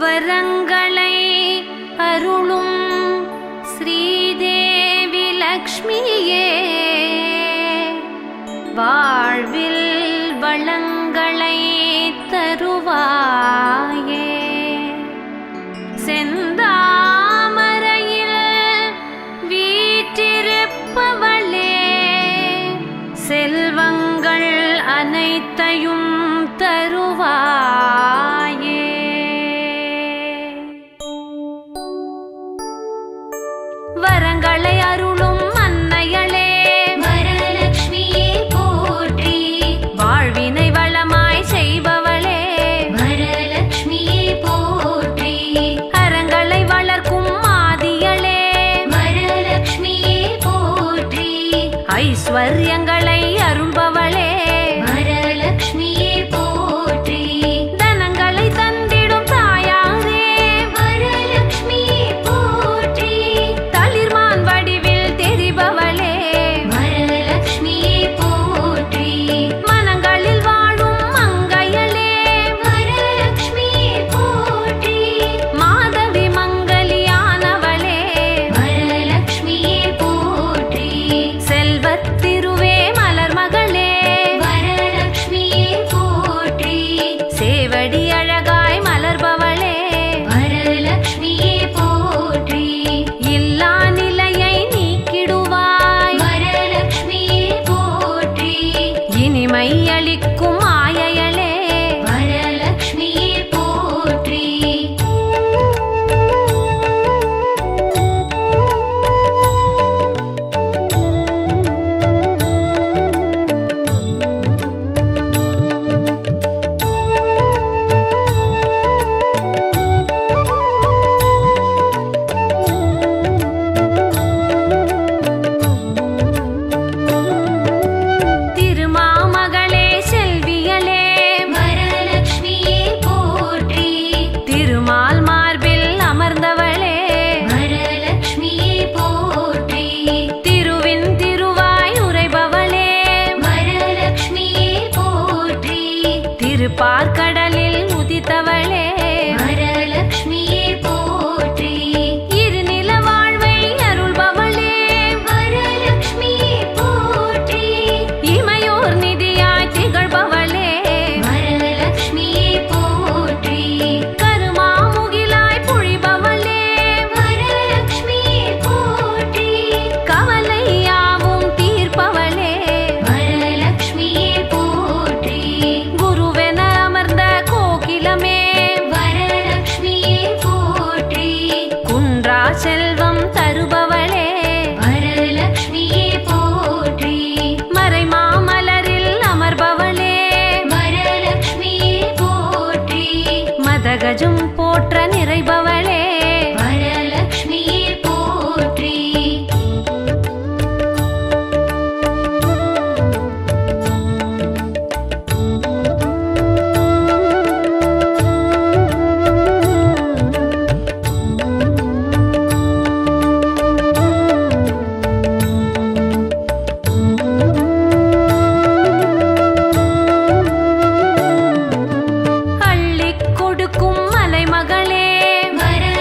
வரங்களை அருளும் ஸ்ரீதேவி லக்ஷ்மியே, வாழ்வில் வளங்களை தருவாயே. செந்தாமரையில் வீற்றிருப்பவளே, செல்வங்கள் அனைத்தையும் தருவாயே. வரங்களை அருளும் அன்னையளே, வரலக்ஷ்மியே போற்றி. வாழ்வினை வளமாய் செய்பவளே, வரலக்ஷ்மியே போற்றி. அறங்களை வளர்க்கும் மாதியளே, வரலக்ஷ்மியே போற்றி. ஐஸ்வர்யங்களை அருள்பவளே, வரலக்ஷ்மியே போற்றி. தனங்களை தந்திடும் தாயாரே, வரலக்ஷ்மியே போற்றி. தளிர்மான் வடிவில் தெரிபவளே, வரலக்ஷ்மியே போற்றி. மனங்களில் வாழும் மங்கையளே, வரலக்ஷ்மியே போற்றி. மாதவி மங்கலியானவளே, வரலக்ஷ்மியே போற்றி. செல்வத்திருவே மலர் மகளே, வரலக்ஷ்மியே போற்றி. சேவடி அழகாய் மலர்பவளே, வரலக்ஷ்மியே போற்றி. இல்லா நிலையை நீக்கிடுவாய், வரலக்ஷ்மியே போற்றி. இனிமை அளிக்கும் மாயையளே, வரலக்ஷ்மியே போற்றி. திருமாமகளே செல்வியளே, வரலக்ஷ்மியே போற்றி. திருமால் மார்பில் அமர்ந்தவளே, வரலக்ஷ்மியே போற்றி. திருவின் திருவாய் உரைபவளே, வரலக்ஷ்மியே போற்றி. திருப்பார்கடலில் உதித்தவளே, வரலக்ஷ்மியே போற்றி. இருநில வாழ்வை அருள்பவளே, வரலக்ஷ்மியே போற்றி. இமையோர் நிதியாய் திகழ்பவளே, வரலக்ஷ்மியே போற்றி. கருமாமுகிலாய் பொழிபவளே, வரலக்ஷ்மியே போற்றி. கவலையாவும் தீர்ப்பவளே, வரலக்ஷ்மியே போற்றி. குருவென அமர்ந்த கோகிலமே, வரலக்ஷ்மியே போற்றி. குன்றா செல்வம் தருபவளே, வரலக்ஷ்மியே போற்றி. மறைமாமலரில் அமர்பவளே, வரலக்ஷ்மியே போற்றி. மதகஜம் போற்ற நிறைபவளே, வரலக்ஷ்மியே போற்றி. அள்ளிக் கொடுக்கும் மலைமகளே, வரலக்ஷ்மியே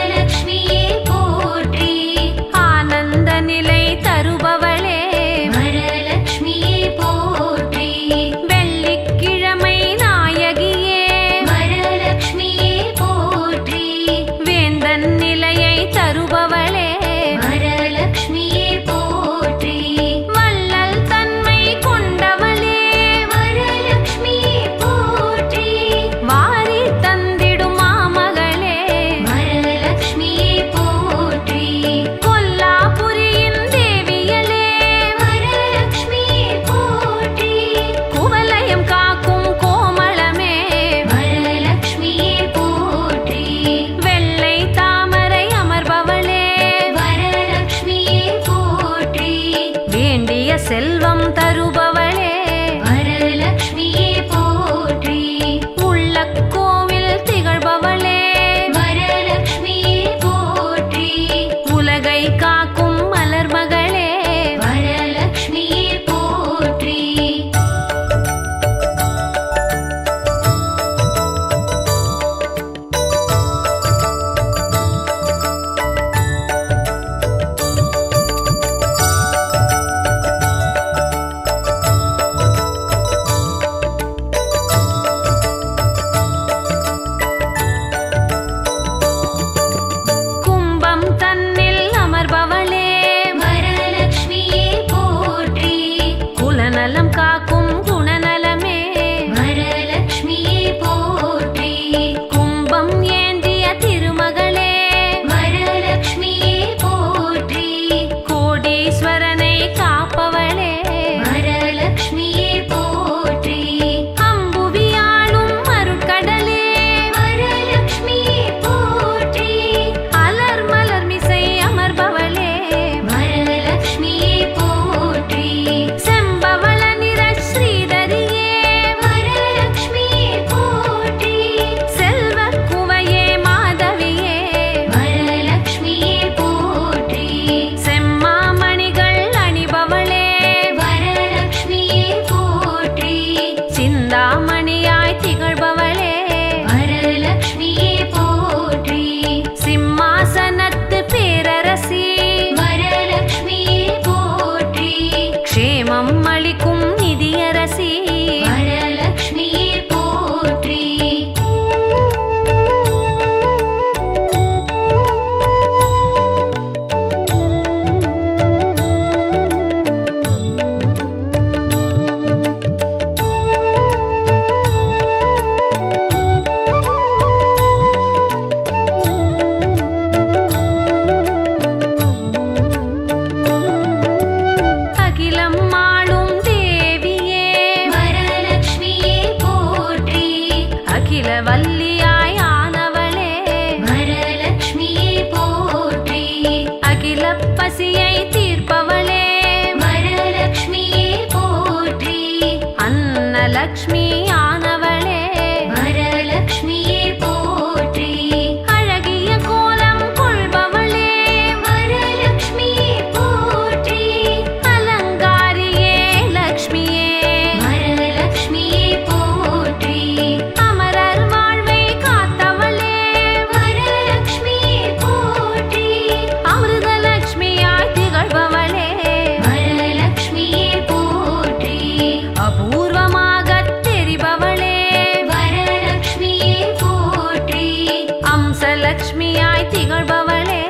வாசலக்ஷ்மியாய் திகழ்பவளே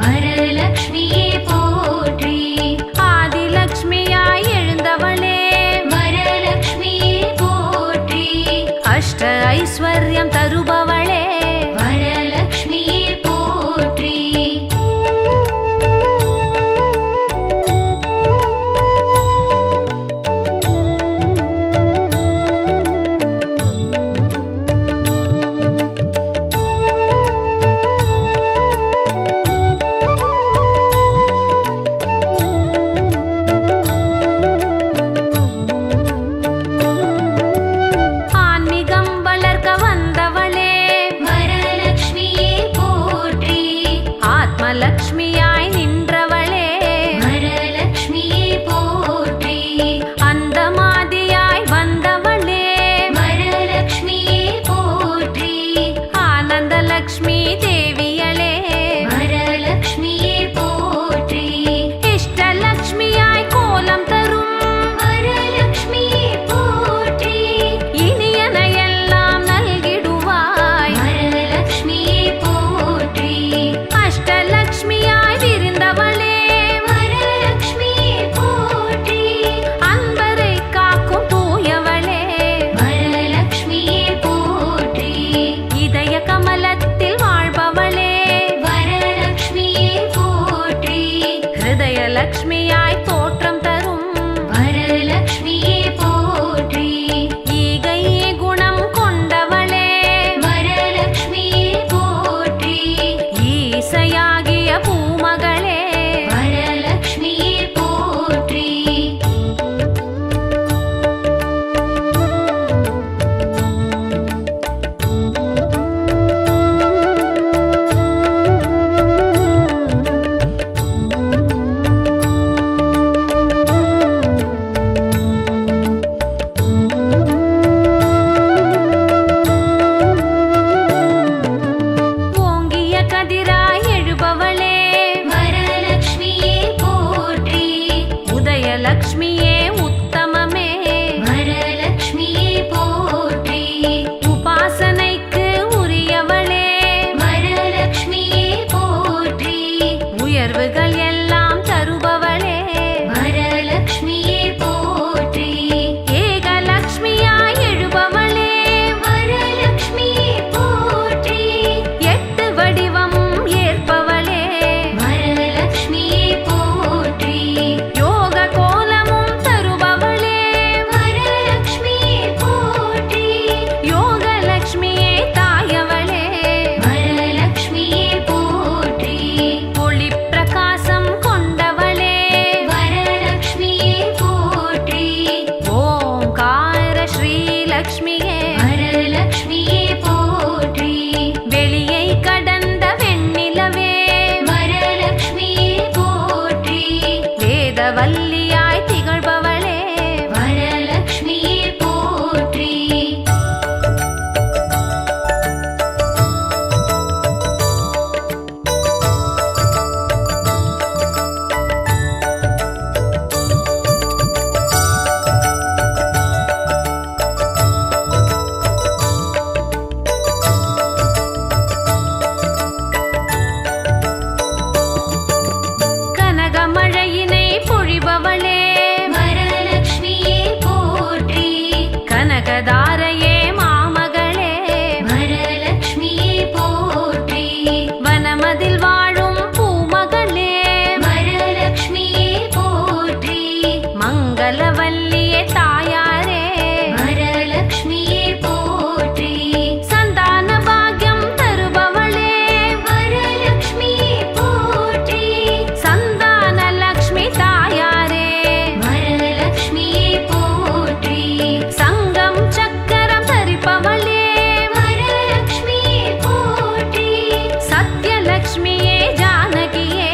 வரலக்ஷ்மியே போற்றி ஆதிலக்ஷ்மியாய் எழுந்தவளே வரலக்ஷ்மியே போற்றி அஷ்ட ஐஸ்வர்யம் தருபவளே வரலக்ஷ்மியே போற்றி ஆன்மீகம் வளர்க்க வந்தவளே வரலக்ஷ்மியே போற்றி ஆத்மலக்ஷ்மியாய் நின்றவளே வரலக்ஷ்மியே போற்றி அந்தமாதியாய் வந்தவளே வரலக்ஷ்மியே போற்றி ஆனந்தலக்ஷ்மி தேவியளே வரலக்ஷ்மியே போற்றி இஷ்டலக்ஷ்மியாய் கோலம் தரும் வரலக்ஷ்மியே போற்றி இனியனையெல்லாம் நல்கிடுவாய் வரலக்ஷ்மியே போற்றி அஷ்டலக்ஷ்மியாய் விரிந்தவளே வரலக்ஷ்மியே போற்றி அன்பரை காக்கும் தூயவளே வரலக்ஷ்மியே போற்றி இதய கமலத்தில் வாழ்பவளே வரலக்ஷ்மியே போற்றி ஹிருதயலக்ஷ்மியாய் தோற்றம் தரும் வரலக்ஷ்மியே போற்றி ஈகை குணம் கொண்டவளே வரலக்ஷ்மியே போற்றி ஈசையாகிய பூமகளே வரலக்ஷ்மியே போற்றி ஓங்கிய கதிராய் எழுபவளே வரலக்ஷ்மியே போற்றி உதயலக்ஷ்மியே உத்தமமே வரலக்ஷ்மியே போற்றி உபாசனைக்கு உரியவளே வரலக்ஷ்மியே போற்றி உயர்வுகள் எல்லாம் தருபவளே வரலக்ஷ்மியே போற்றி ஏகலக்ஷ்மியாய் எழுபவளே வரலக்ஷ்மியே போற்றி எட்டு வடிவம் ஏற்பவளே வரலக்ஷ்மியே போற்றி யோக கோலமும் தருபவளே வரலக்ஷ்மியே போற்றி யோகலக்ஷ்மியே தாயவளே வரலக்ஷ்மியே போற்றி ஒளி பிரகாசம் கொண்டவளே வரலக்ஷ்மியே போற்றி ஓங்கார ஸ்ரீலக்ஷ்மியே வரலக்ஷ்மியே போற்றி வெளியை கடந்த வெண்ணிலவே வரலக்ஷ்மியே போற்றி வேதவல்லியாய் திகழ்பவளே வரலக்ஷ்மியே போற்றி கனகமழையினை பொழிபவளே வரலக்ஷ்மியே போற்றி கனகதாரையே மாமகளே வரலக்ஷ்மியே போற்றி வனமதில் வாழும் பூமகளே வரலக்ஷ்மியே போற்றி மங்களவல்லியே தாயாரே வரலக்ஷ்மியே போற்றி சந்தான பாக்யம் தருபவளே வரலக்ஷ்மியே போற்றி சந்தான லக்ஷ்மி தாயாரே வரலக்ஷ்மியே போற்றி சங்கம் சக்கரம் தரிப்பவளே வரலக்ஷ்மியே போற்றி சத்யலக்ஷ்மியே ஜானகியே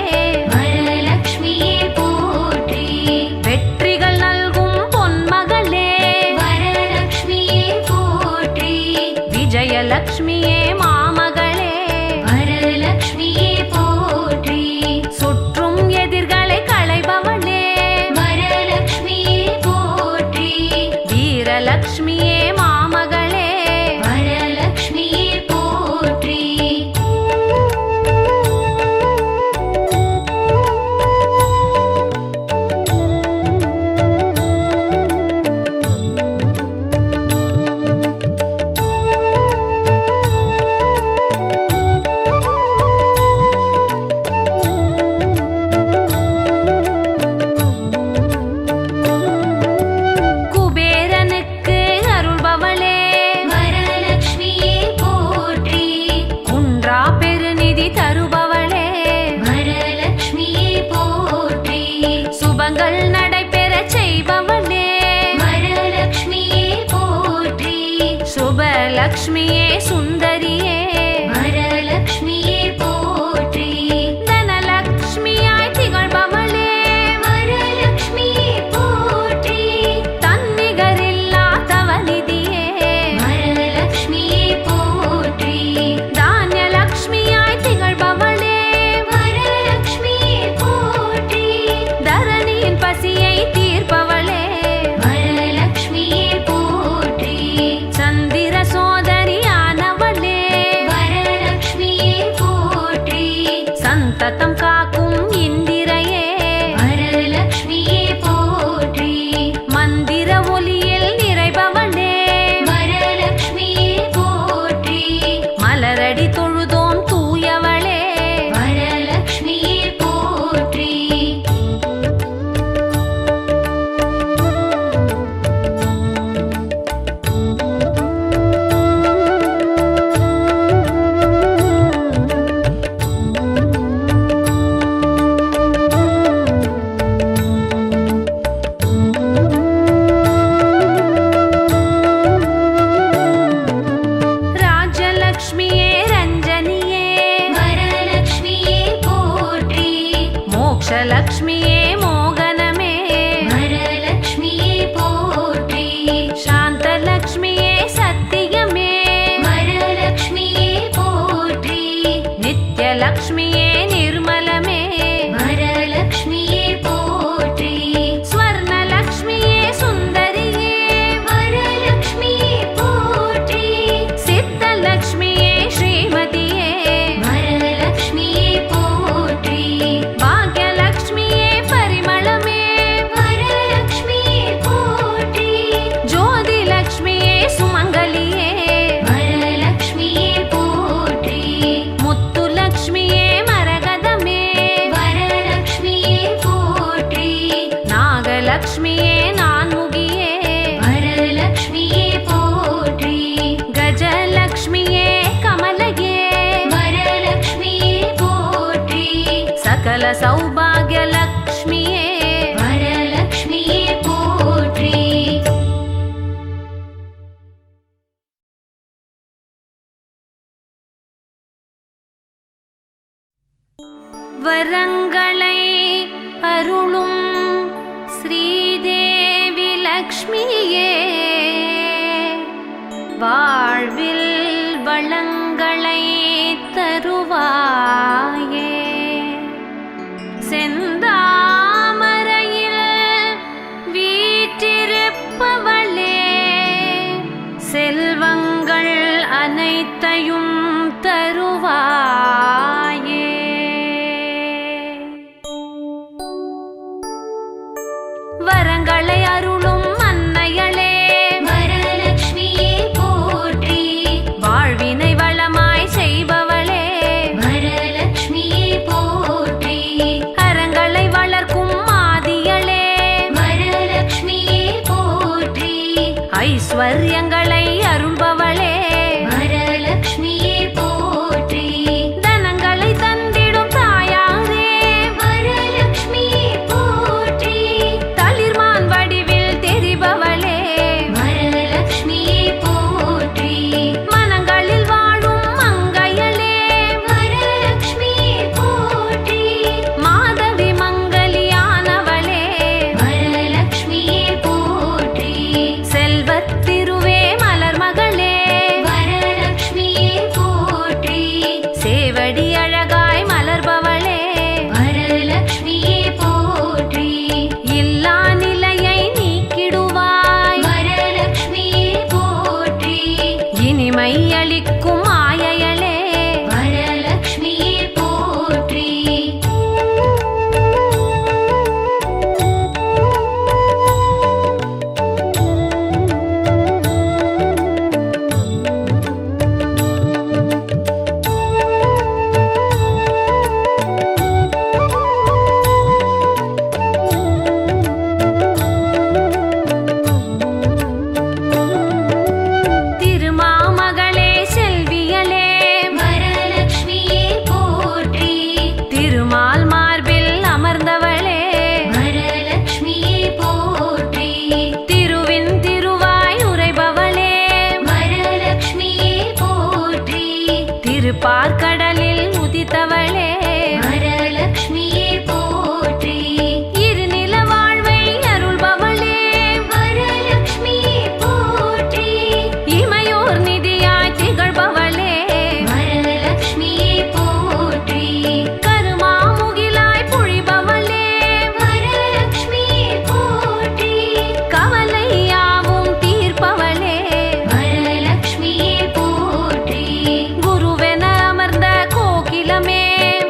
வரலக்ஷ்மியே போற்றி வெற்றிகள் நல்கும் பொன்மகளே வரலக்ஷ்மியே போற்றி விஜயலக்ஷ்மியே மாமகளே வரலக்ஷ்மியே போற்றி சுற்றும் எதிர்களை களைபவளே வரலக்ஷ்மியே போற்றி வீரலக்ஷ்மியே மாமகளே வரலக்ஷ்மியே போற்றி வரலக்ஷ்மியே சுந்தரியே வரலக்ஷ்மியே போற்றி தனலக்ஷ்மியாய் திகழ்பவளே வரலக்ஷ்மியே போற்றி தன்னிகரில்லா தவநிதியே வரலக்ஷ்மியே போற்றி தானியலக்ஷ்மியாய் திகழ்பவளே வரலக்ஷ்மியே போற்றி தரணியின் பசியை தீர்ப்பவளே வரலக்ஷ்மியே போற்றி சந்திர சோதரியானவளே வரலக்ஷ்மியே போற்றி சந்ததம் காக்கும் இந்திரையே வரலக்ஷ்மியே போற்றி மந்திர ஒலியில் நிறைபவளே வரலக்ஷ்மியே போற்றி மலரடி தொழுதோம் தூயவளே வரலக்ஷ்மியே போற்றி ராஜலக்ஷ்மியே ரஞ்சனியே வரலக்ஷ்மியே போற்றி மோக்ஷலக்ஷ்மியே மோகனமே வரலக்ஷ்மியே போற்றி சாந்தலக்ஷ்மியே சத்தியமே வரலக்ஷ்மியே போற்றி நித்யலக்ஷ்மியே நிர்மலமே வரலக்ஷ்மியே போற்றி ஸ்வர்ணலக்ஷ்மியே சுந்தரியே வரலக்ஷ்மியே போற்றி சித்தலக்ஷ்மியே ஸ்ரீமதியே வரலக்ஷ்மியே போற்றி பாக்யலக்ஷ்மியே பரிமளமே வரலக்ஷ்மியே போற்றி ஜோதிலக்ஷ்மியே சுமங்கலியே வரலக்ஷ்மியே போற்றி முத்துலக்ஷ்மியே மரகதமே வரலக்ஷ்மியே போற்றி நாகலக்ஷ்மியே நான்முகியே வரலக்ஷ்மியே போற்றி கஜலக்ஷ்மியே கமலயே வரலக்ஷ்மியே போற்றி சகல சௌபாகியலக்ஷ்மியே வரலக்ஷ்மியே போற்றி வரங்களை அருளும் ஸ்ரீதேவி லக்ஷ்மியே வாழ்வில் வளங்களை தருவாயே செந்தாமரையில் வீற்றிருப்பவளே செல்வங்கள் அனைத்தையும் தருவாயே வரங்களை அருளும் அன்னையளே வரலக்ஷ்மியே போற்றி வாழ்வினை வள பார்க்கடலில் உதித்தவளே வரலக்ஷ்மியே போற்றி இருநில வாழ்வை அருள்பவளே வரலக்ஷ்மியே போற்றி இமையோர் நிதியாய் திகழ்பவளே வரலக்ஷ்மியே போற்றி கருமாமுகிலாய் பொழிபவளே வரலக்ஷ்மியே போற்றி கவலையாவும் தீர்ப்பவளே வரலக்ஷ்மியே போற்றி குருவென அமர்ந்த கோகிலமே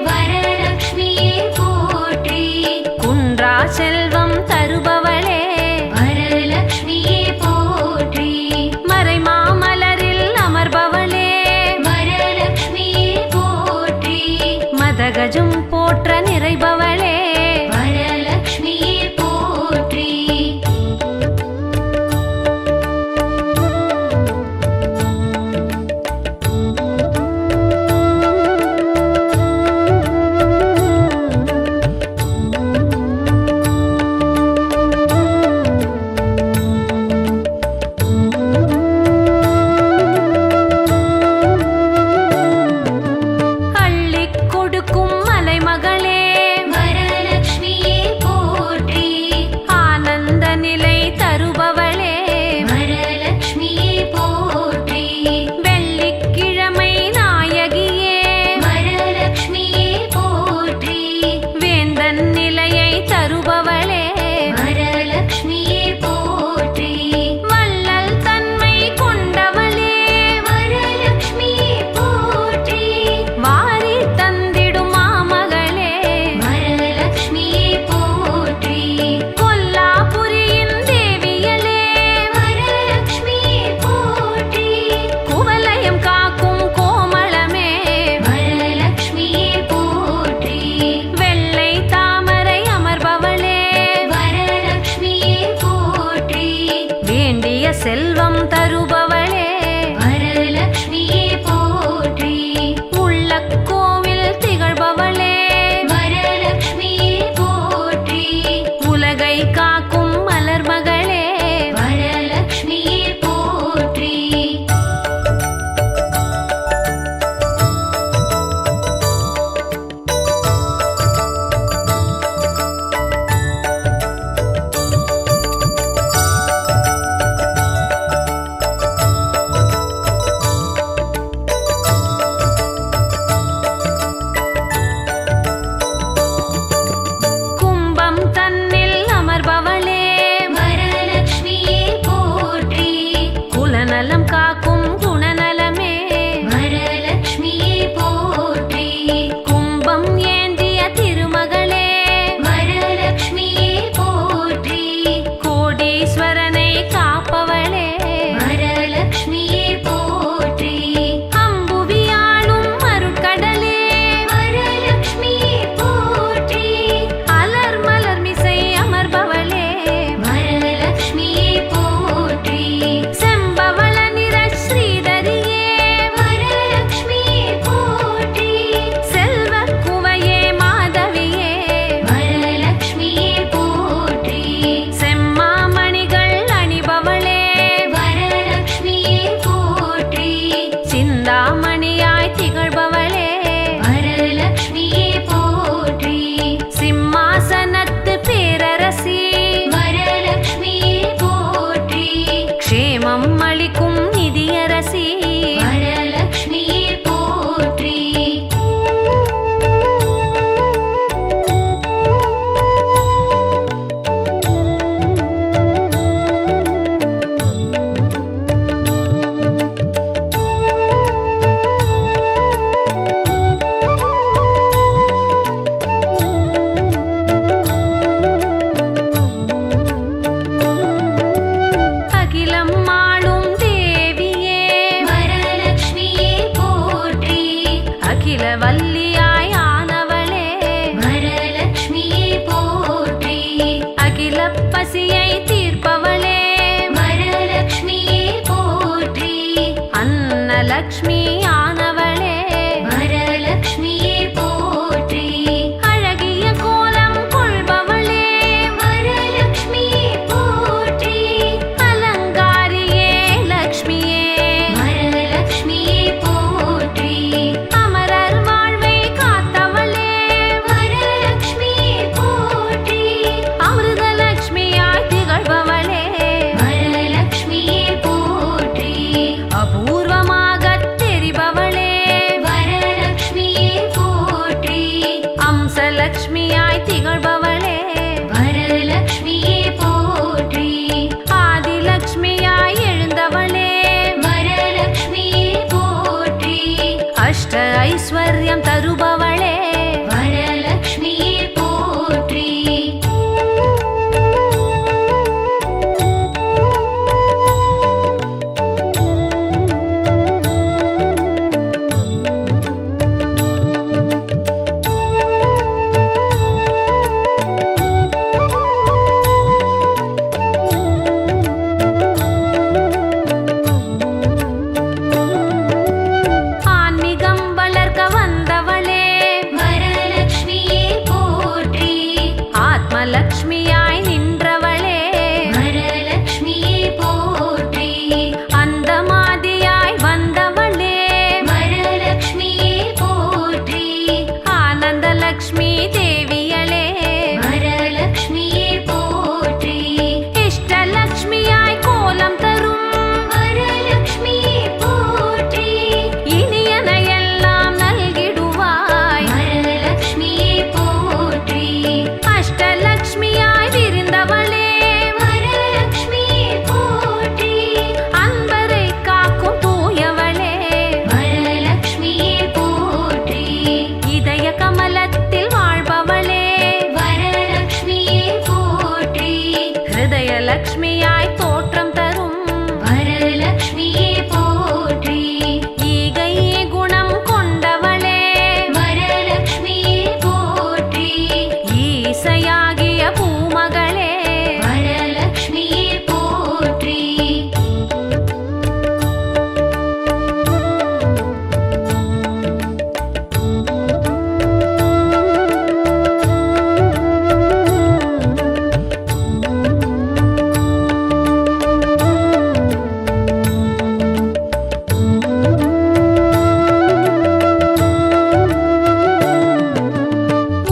வரலக்ஷ்மியே போற்றி குன்றா செல்வம் தருபவளே வரலக்ஷ்மியே போற்றி மறைமாமலரில் அமர்பவளே வரலக்ஷ்மியே போற்றி மதகஜம் போற்ற நிறைபவளே வரலக்ஷ்மியே போற்றி அள்ளிக் கொடுக்கும் மலைமகளே வரலக்ஷ்மியே போற்றி ஆனந்த நிலை தருபவளே வரலக்ஷ்மியே போற்றி வெள்ளிக்கிழமை நாயகியே வரலக்ஷ்மியே போற்றி வேந்தன் நிலையை தருபவளே வரலக்ஷ்மியே போற்றி வள்ளல் தன்மை கொண்டவளே வரலக்ஷ்மியே போற்றி வாரி தந்திடும் மாமகளே வரலக்ஷ்மியே போற்றி கொல்லாபுரியின் தேவியலே வரலக்ஷ்மியே போற்றி குவலயம் காக்கும் கோமளமே வரலக்ஷ்மியே போற்றி வெள்ளை தாமரை அமர்பவளே வரலக்ஷ்மியே போற்றி வேண்டிய செல்வம் தருபவளே வரலக்ஷ்மியே போற்றி உள்ள கோவில் திகழ்பவளே வரலக்ஷ்மியே போற்றி உலகை காக்கும் மலர்மகளே வரலக்ஷ்மியே போற்றி கும்பம் தன்னில் அமர்பவளே வரலக்ஷ்மியே போற்றி குலநலம் காக்கும் குணநலமே வரலக்ஷ்மியே போற்றி கும்பம் ஏந்திய திருமகளே வரலக்ஷ்மியே போற்றி கோடீஸ்வரனை காப்பவளே வரலக்ஷ்மியே போற்றி அம்புவியாளும் அருட்கடலே வரலக்ஷ்மியே போற்றி அலர் மலர் மிசை அமர்பவளே வரலக்ஷ்மியே போற்றி செம்பவள நிற ஸ்ரீதரியே வரலக்ஷ்மியே போற்றி செல்வ குவையே மாதவியே வரலக்ஷ்மியே போற்றி செம்மாமணிகள் அணிபவளே வரலக்ஷ்மியே போற்றி சிந்தாமணியாய் திகழ்பவளே வரலக்ஷ்மியே போற்றி சிம்மாசனத்து பேரரசி வரலக்ஷ்மியே போற்றி க்ஷேமம் அளிக்கும் நிதியரசி வரலக்ஷ்மியே போற்றி அகிலம் ஆளும் தேவியே வரலக்ஷ்மியே போற்றி அகில வல்லியாய் ஆனவளே வரலக்ஷ்மியே போற்றி அகில பசியை தீர்ப்பவளே வரலக்ஷ்மியே போற்றி அன்னலக்ஷ்மி ஆனவளே வரலக்ஷ்மியே போற்றி அழகிய கோலம் கொள்பவளே வரலக்ஷ்மியே போற்றி அலங்காரியே லக்ஷ்மியே வரலக்ஷ்மியே போற்றி ஐஸ்வர்யம் தருபவளே வரலக்ஷ்மியே போற்றி ஆன்மீகம் வளர்க்க வந்தவளே வரலக்ஷ்மியே போற்றி ஆத்மலக்ஷ்மியாய் நின்றவளே வரலக்ஷ்மியே போற்றி அந்தமாதியாய் வந்தவளே வரலக்ஷ்மியே போற்றி ஆனந்தலக்ஷ்மி தேவியளே வரலக்ஷ்மியே போற்றி இஷ்டலக்ஷ்மியாய் கோலம் தரும் வரலக்ஷ்மியே போற்றி இனியனையெல்லாம் நல்கிடுவாய் வரலக்ஷ்மியே போற்றி அஷ்டலக்ஷ்மியாய் விரிந்தவளே வரலக்ஷ்மியே போற்றி அன்பரை காக்கும் தூயவளே வரலக்ஷ்மியே போற்றி இதய கமலத்தில் வாழ்பவளே வரலக்ஷ்மியே போற்றி ஹிருதயலக்ஷ்மியாய் தோற்றம் தரும் வரலக்ஷ்மியே போற்றி ஈகை குணம் கொண்டவளே வரலக்ஷ்மியே போற்றி ஈசையாகிய பூமகளே வரலக்ஷ்மியே போற்றி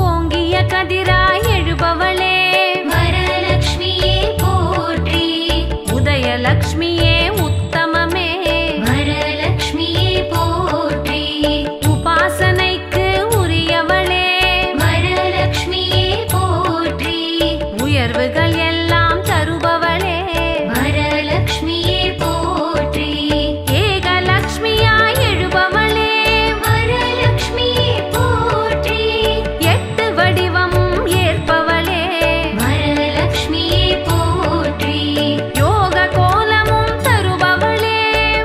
ஓங்கிய கதிராய் எழுபவளே வரலக்ஷ்மியே போற்றி உதயலக்ஷ்மியே உத்தமமே வரலக்ஷ்மியே போற்றி உபாசனைக்கு உரியவளே வரலக்ஷ்மியே போற்றி உயர்வுகள் எல்லாம் தருபவளே வரலக்ஷ்மியே போற்றி ஏகலக்ஷ்மியாய் எழுபவளே வரலக்ஷ்மியே போற்றி எட்டு வடிவம் ஏற்பவளே வரலக்ஷ்மியே போற்றி யோக கோலமும் தருபவளே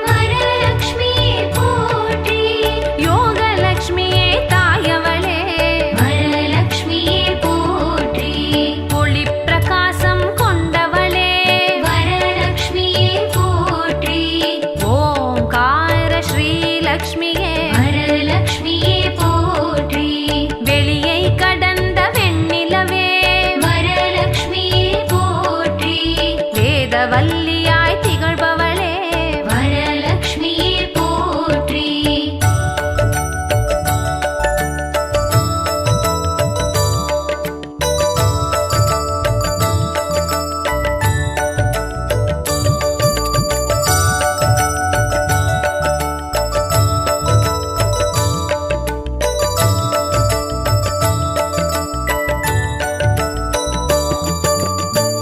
வரலக்ஷ்மியே போற்றி யோகலக்ஷ்மியே தாயவளே வரலக்ஷ்மியே போற்றி ஒளி பிரகாசம் கொண்டவளே வரலக்ஷ்மியே போற்றி ஓங்கார ஸ்ரீலக்ஷ்மியே வரலக்ஷ்மியே போற்றி வெளியை கடந்த வெண்ணிலவே வரலக்ஷ்மியே போற்றி வேதவல்லியாய் திகழ்பவளே வரலக்ஷ்மியே போற்றி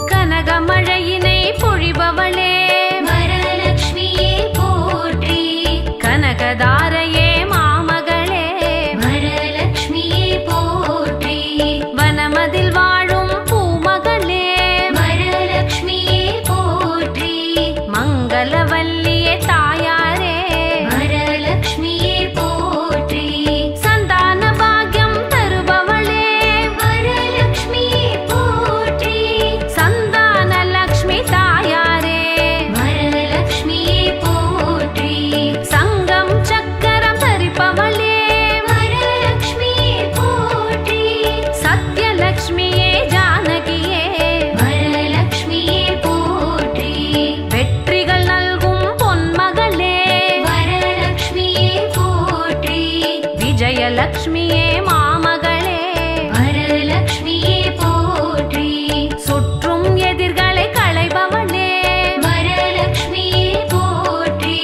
கனகமழையினை பொழிபவளே வரலக்ஷ்மியே போற்றி கனகதாரையே மாமகளே வரலக்ஷ்மியே போற்றி வனமதில் வாழும் பூமகளே வரலக்ஷ்மியே போற்றி மங்களவல்லியே தாயாரே வரலக்ஷ்மியே போற்றி சந்தான பாக்யம் தருபவளே வரலக்ஷ்மியே போற்றி சந்தான லக்ஷ்மி தாயாரே வரலக்ஷ்மியே போற்றி சங்கம் சக்கரம் தரிப்பவளே வரலக்ஷ்மியே போற்றி சத்யலக்ஷ்மியே ஜானகியே வரலக்ஷ்மியே போற்றி வெற்றிகள் நல்கும் பொன்மகளே வரலக்ஷ்மியே போற்றி விஜயலக்ஷ்மியே மாமகளே வரலக்ஷ்மியே போற்றி சுற்றும் எதிர்களை களைபவளே வரலக்ஷ்மியே போற்றி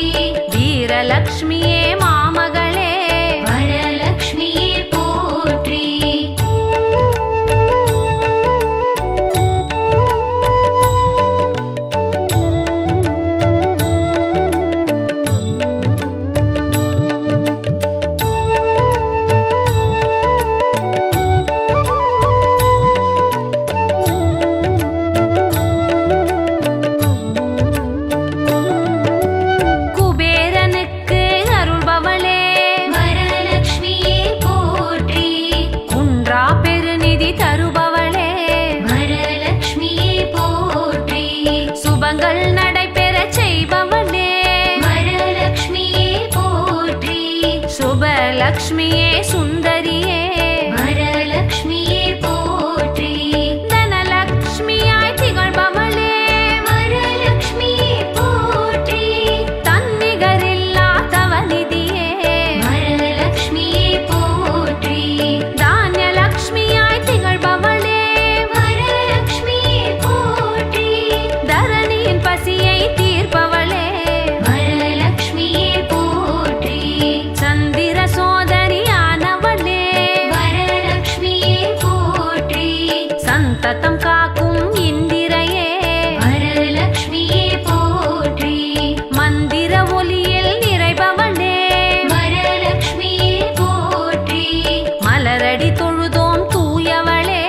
வீரலக்ஷ்மியே மாமகளே வரலக்ஷ்மியே போற்றி சுகலக்ஷ்மியே சுந்தரியே வரலக்ஷ்மியே போற்றி தனலக்ஷ்மியாய் திகழ்பவளே வரலக்ஷ்மியே போற்றி தன்னிகரில்லா தவநிதியே வரலக்ஷ்மியே போற்றி தானியலக்ஷ்மியாய் திகழ்பவளே வரலக்ஷ்மியே போற்றி தரணியின் பசியை தீர்ப்பவளே வரலக்ஷ்மியே போற்றி சந்திர சோதரியானவளே வரலக்ஷ்மியே போற்றி சந்ததம் காக்கும் இந்திரையே வரலக்ஷ்மியே போற்றி மந்திர ஒலியில் நிறைபவளே வரலக்ஷ்மியே போற்றி மலரடி தொழுதோம் தூயவளே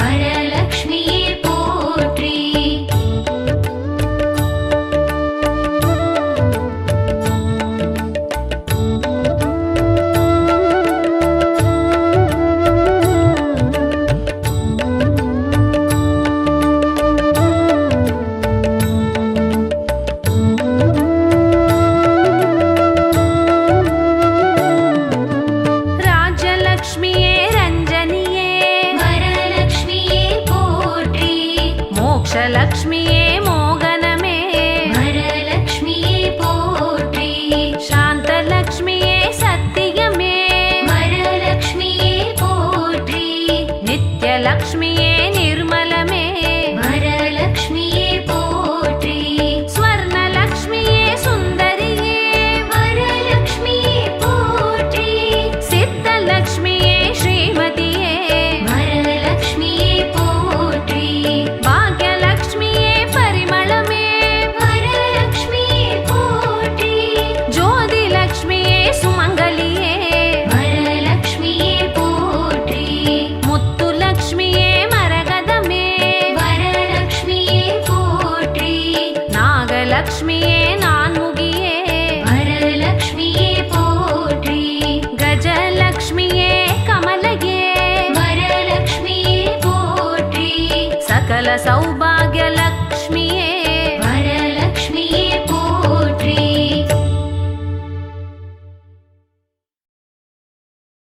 வரலக்ஷ்மியே போற்றி ராஜலக்ஷ்மியே ரஞ்சனியே வரலக்ஷ்மியே போற்றி மோக்ஷலக்ஷ்மியே மோகனமே வரலக்ஷ்மியே போற்றி சாந்தலக்ஷ்மியே சத்தியமே வரலக்ஷ்மியே போற்றி நித்யலக்ஷ்மியே நிர்மலமே வரலக்ஷ்மியே போற்றி ஸ்வர்ணலக்ஷ்மியே சுந்தரியே வரலக்ஷ்மியே போற்றி சித்தலக்ஷ்மியே ஸ்ரீமதியே வரலக்ஷ்மியே போற்றி பாக்யலக்ஷ்மியே பரிமளமே வரலக்ஷ்மியே போற்றி ஜோதிலக்ஷ்மியே சுமங்கலியே வரலக்ஷ்மியே போற்றி முத்துலக்ஷ்மியே மரகதமே வரலக்ஷ்மியே போற்றி நாகலக்ஷ்மியே நான்முகியே வரலக்ஷ்மியே போற்றி கஜலக்ஷ்மியே கமலயே வரலக்ஷ்மியே போற்றி சகல சௌபா